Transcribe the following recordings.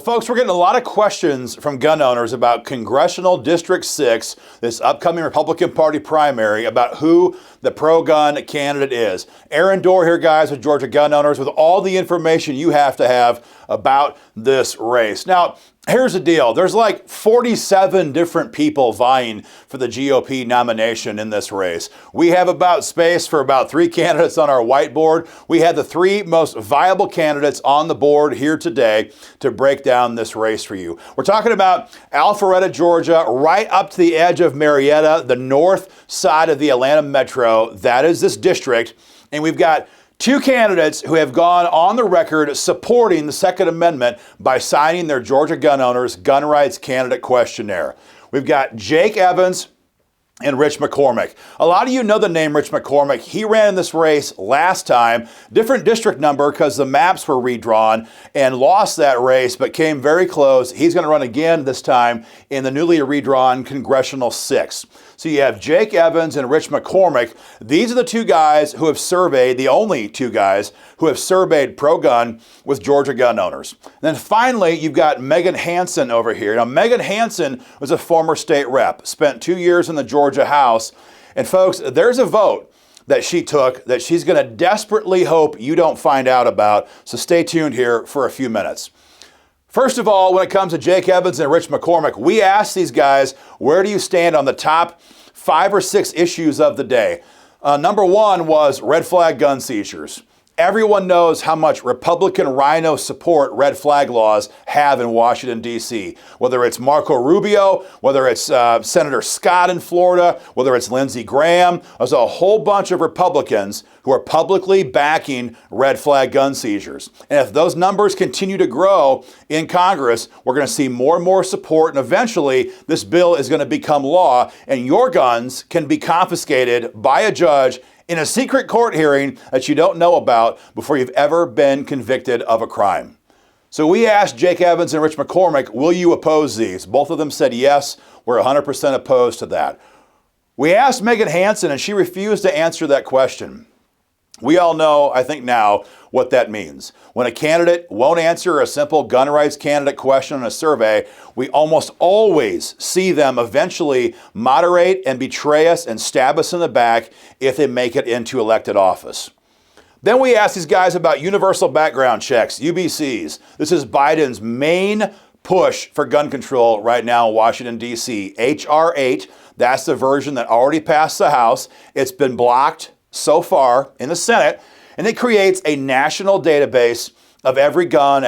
Well, folks, we're getting a lot of questions from gun owners about Congressional District 6, this upcoming Republican Party primary, about who the pro-gun candidate is. Aaron Dorr here, guys, with Georgia Gun Owners, with all the information you have to have about this race. Now, here's the deal. There's like 47 different people vying for the GOP nomination in this race. We have about space for about 3 candidates on our whiteboard. We had the 3 most viable candidates on the board here today to break down this race for you. We're talking about Alpharetta, Georgia, right up to the edge of Marietta, the north side of the Atlanta metro. That is this district. And we've got 2 candidates who have gone on the record supporting the Second Amendment by signing their Georgia Gun Owners Gun Rights Candidate Questionnaire. We've got Jake Evans and Rich McCormick. A lot of you know the name Rich McCormick. He ran in this race last time, different district number because the maps were redrawn, and lost that race, but came very close. He's going to run again this time in the newly redrawn Congressional 6. So you have Jake Evans and Rich McCormick. These are the 2 guys who have surveyed, the only 2 guys who have surveyed pro-gun with Georgia Gun Owners. And then finally, you've got Meagan Hanson over here. Now, Meagan Hanson was a former state rep, spent 2 years in the Georgia House. And folks, there's a vote that she took that she's going to desperately hope you don't find out about. So stay tuned here for a few minutes. First of all, when it comes to Jake Evans and Rich McCormick, we asked these guys, where do you stand on the top 5 or 6 issues of the day? Number 1 was red flag gun seizures. Everyone knows how much Republican rhino support red flag laws have in Washington, D.C. Whether it's Marco Rubio, whether it's Senator Scott in Florida, whether it's Lindsey Graham, there's a whole bunch of Republicans who are publicly backing red flag gun seizures. And if those numbers continue to grow in Congress, we're going to see more and more support, and eventually this bill is going to become law, and your guns can be confiscated by a judge in a secret court hearing that you don't know about before you've ever been convicted of a crime. So we asked Jake Evans and Rich McCormick, will you oppose these? Both of them said yes, we're 100% opposed to that. We asked Meagan Hanson, and she refused to answer that question. We all know, I think now, what that means. When a candidate won't answer a simple gun rights candidate question in a survey, we almost always see them eventually moderate and betray us and stab us in the back if they make it into elected office. Then we asked these guys about universal background checks, UBCs. This is Biden's main push for gun control right now in Washington, D.C. H.R. 8, that's the version that already passed the House. It's been blocked so far in the Senate, and it creates a national database of every gun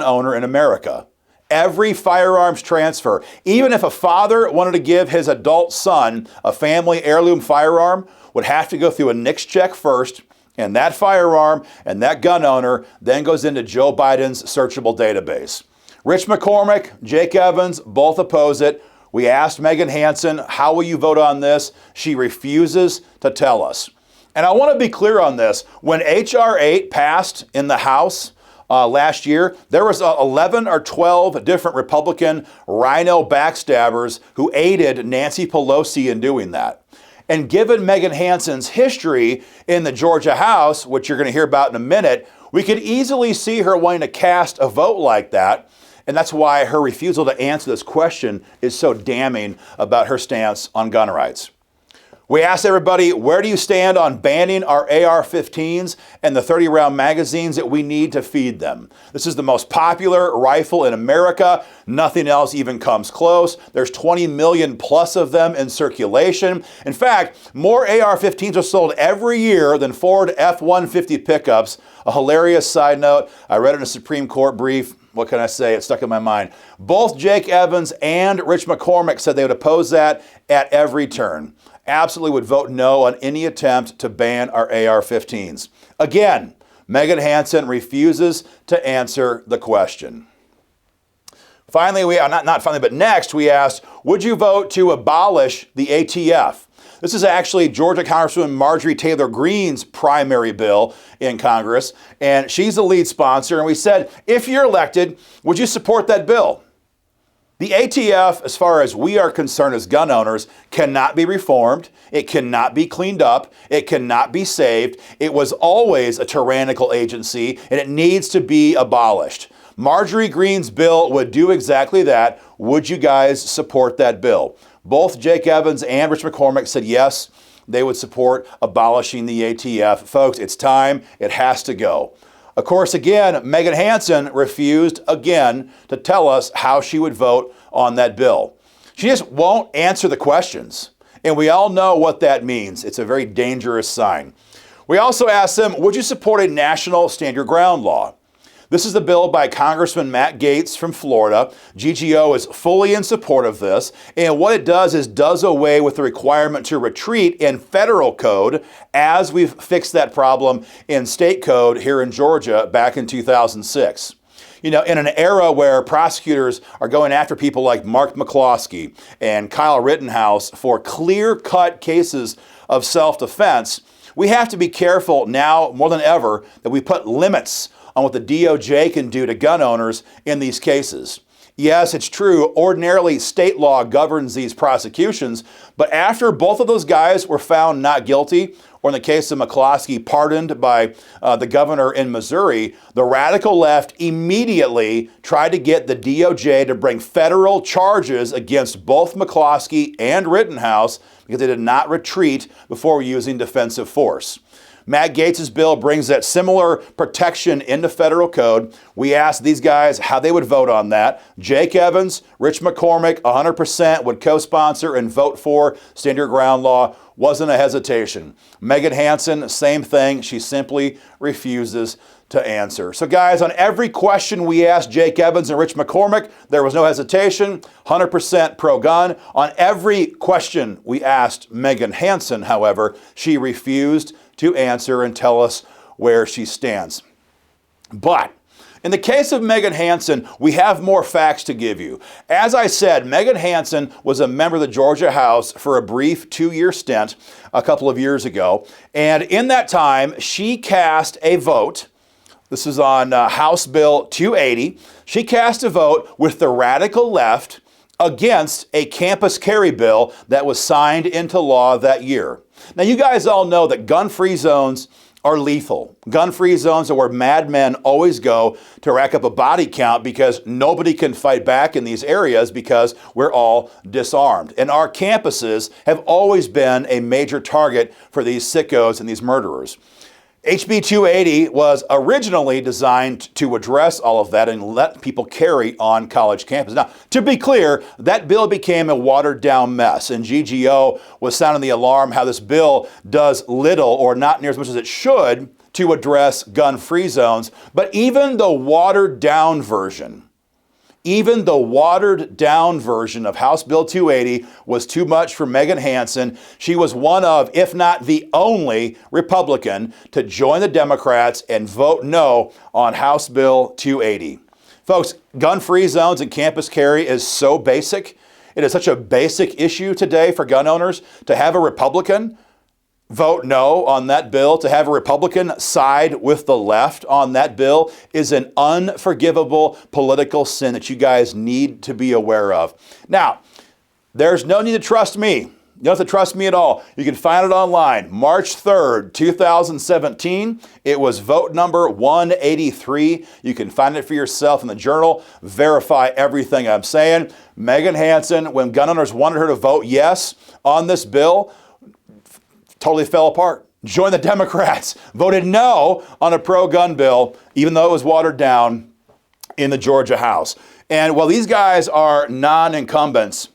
owner in America. Every firearms transfer, even if a father wanted to give his adult son a family heirloom firearm, would have to go through a NICS check first, and that firearm and that gun owner then goes into Joe Biden's searchable database. Rich McCormick, Jake Evans, both oppose it. We asked Meagan Hanson, how will you vote on this? She refuses to tell us. And I want to be clear on this. When H.R. 8 passed in the House last year, there was 11 or 12 different Republican rhino backstabbers who aided Nancy Pelosi in doing that. And given Meagan Hanson's history in the Georgia House, which you're going to hear about in a minute, we could easily see her wanting to cast a vote like that. And that's why her refusal to answer this question is so damning about her stance on gun rights. We asked everybody, where do you stand on banning our AR-15s and the 30-round magazines that we need to feed them? This is the most popular rifle in America. Nothing else even comes close. There's 20 million plus of them in circulation. In fact, more AR-15s are sold every year than Ford F-150 pickups. A hilarious side note, I read it in a Supreme Court brief. What can I say? It stuck in my mind. Both Jake Evans and Rich McCormick said they would oppose that at every turn. Absolutely would vote no on any attempt to ban our AR-15s. Again, Meagan Hanson refuses to answer the question. Finally, next we asked, would you vote to abolish the ATF? This is actually Georgia Congresswoman Marjorie Taylor Greene's primary bill in Congress, and she's the lead sponsor. And we said, if you're elected, would you support that bill? The ATF, as far as we are concerned as gun owners, cannot be reformed. It cannot be cleaned up. It cannot be saved. It was always a tyrannical agency, and it needs to be abolished. Marjorie Greene's bill would do exactly that. Would you guys support that bill? Both Jake Evans and Rich McCormick said yes, they would support abolishing the ATF. Folks, it's time. It has to go. Of course, again, Meagan Hanson refused again to tell us how she would vote on that bill. She just won't answer the questions. And we all know what that means. It's a very dangerous sign. We also asked them, would you support a national stand your ground law? This is the bill by Congressman Matt Gaetz from Florida. GGO is fully in support of this. And what it does is does away with the requirement to retreat in federal code, as we've fixed that problem in state code here in Georgia back in 2006. You know, in an era where prosecutors are going after people like Mark McCloskey and Kyle Rittenhouse for clear-cut cases of self-defense, we have to be careful now more than ever that we put limits on what the DOJ can do to gun owners in these cases. Yes, it's true, ordinarily state law governs these prosecutions, but after both of those guys were found not guilty, or in the case of McCloskey, pardoned by the governor in Missouri, the radical left immediately tried to get the DOJ to bring federal charges against both McCloskey and Rittenhouse because they did not retreat before using defensive force. Matt Gaetz' bill brings that similar protection into federal code. We asked these guys how they would vote on that. Jake Evans, Rich McCormick, 100% would co-sponsor and vote for stand your ground law. Wasn't a hesitation. Meagan Hanson, same thing. She simply refuses to answer. So guys, on every question we asked Jake Evans and Rich McCormick, there was no hesitation, 100% pro-gun. On every question we asked Meagan Hanson, however, she refused to answer and tell us where she stands. But in the case of Meagan Hanson, we have more facts to give you. As I said, Meagan Hanson was a member of the Georgia House for a brief 2-year stint a couple of years ago. And in that time, she cast a vote. This is on House Bill 280. She cast a vote with the radical left against a campus carry bill that was signed into law that year. Now, you guys all know that gun-free zones are lethal. Gun-free zones are where madmen always go to rack up a body count because nobody can fight back in these areas because we're all disarmed. And our campuses have always been a major target for these sickos and these murderers. HB 280 was originally designed to address all of that and let people carry on college campuses. Now, to be clear, that bill became a watered-down mess, and GGO was sounding the alarm how this bill does little or not near as much as it should to address gun-free zones. But even the watered-down version of House Bill 280 was too much for Meagan Hanson. She was one of, if not the only, Republican to join the Democrats and vote no on House Bill 280. Folks, gun-free zones and campus carry is so basic. It is such a basic issue today for gun owners to have a Republican vote no on that bill, to have a Republican side with the left on that bill is an unforgivable political sin that you guys need to be aware of. Now, there's no need to trust me. You don't have to trust me at all. You can find it online. March 3rd, 2017. It was vote number 183. You can find it for yourself in the Journal. Verify everything I'm saying. Meagan Hanson, when gun owners wanted her to vote yes on this bill, totally fell apart. Joined the Democrats, voted no on a pro-gun bill, even though it was watered down in the Georgia House. And while these guys are non-incumbents,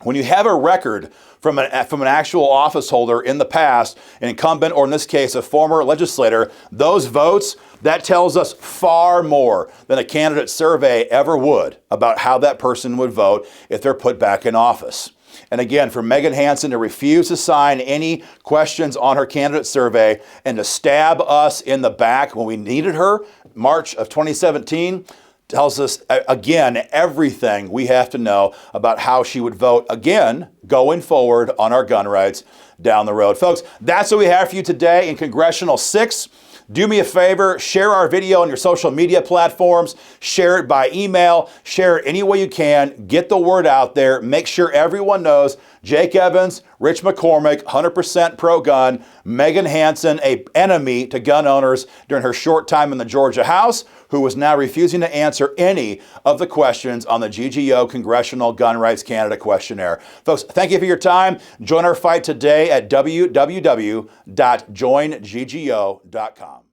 when you have a record from an actual office holder in the past, an incumbent, or in this case, a former legislator, those votes, that tells us far more than a candidate survey ever would about how that person would vote if they're put back in office. And again, for Meagan Hanson to refuse to sign any questions on her candidate survey and to stab us in the back when we needed her, March of 2017, tells us, again, everything we have to know about how she would vote, again, going forward on our gun rights down the road. Folks, that's what we have for you today in Congressional 6. Do me a favor, share our video on your social media platforms, share it by email, share it any way you can, get the word out there, make sure everyone knows Jake Evans, Rich McCormick, 100% pro-gun, Meagan Hanson, an enemy to gun owners during her short time in the Georgia House, who was now refusing to answer any of the questions on the GGO Congressional Gun Rights Candidate Questionnaire. Folks, thank you for your time. Join our fight today at www.joinggo.com.